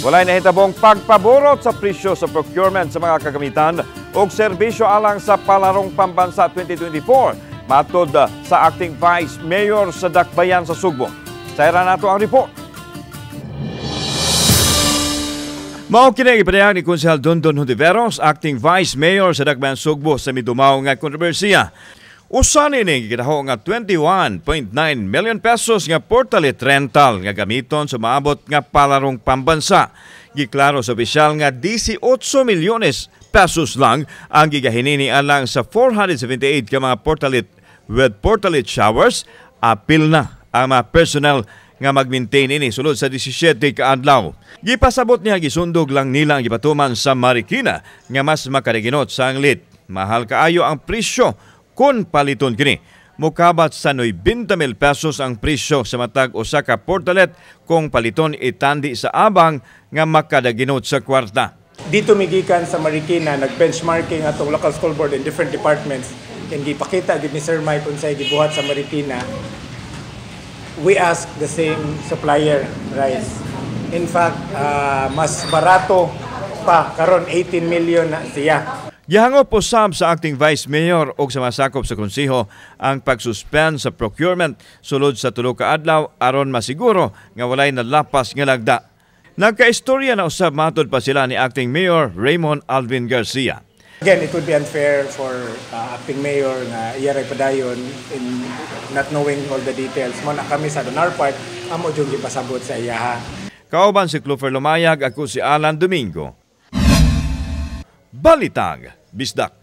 Walay nahitabong pagpaborot sa presyo sa procurement sa mga kagamitan o serbisyo alang sa Palarong Pambansa 2024 matod sa Acting Vice Mayor sa Dakbayan sa Sugbo. Sayra nato ang report. Mao kini ipadayag ni Konsehal Dondon Hontiveros, Acting Vice Mayor sa Dakbayan Sugbo sa midumaw nga kontrobersiya. Usa ni gitaho nga 21.9 million pesos nga portalit rental nga gamiton sa maabot nga Palarong Pambansa. Giklaro sa opisyal nga 18 milyones pesos lang ang gigahinini alang sa 478 ka mga portalit with portalit showers. Apil na ang mga personnel nga mag-maintain ini sulod sa 17 ka adlaw. Gipasabot niya gisundog lang nila ang gipatuman sa Marikina nga mas makadaginot sa anglit. Mahal kaayo ang presyo kung paliton kini. Mukabat sa 90,000 pesos ang presyo sa matag usa ka portalet kung paliton itandi sa abang nga makadaginot sa kwarta. Dito migikan sa Marikina, nag-benchmarking atong local school board in different departments. And gipakita gid ni Sir Mike kung sa'y gibuhat sa Marikina. We ask the same supplier rice. In fact, mas barato pa, karon 18 million na siya. Gihangop usab sa Acting Vice Mayor o sa masakop sa konseho ang pagsuspend sa procurement sulod sa tulo ka adlaw aron masiguro nga walay nalapas nga lagda. Nagkaistorya na usab matod pa sila ni Acting Mayor Raymond Alvin Garcia. Again, it would be unfair for Acting Mayor na iyaray padayon in not knowing all the details. Muna kami sa our part, amo yung ipasabot sa iyaha. Kauban si Clover Lumayag, ako si Alan Domingo. Balitag Bisdak.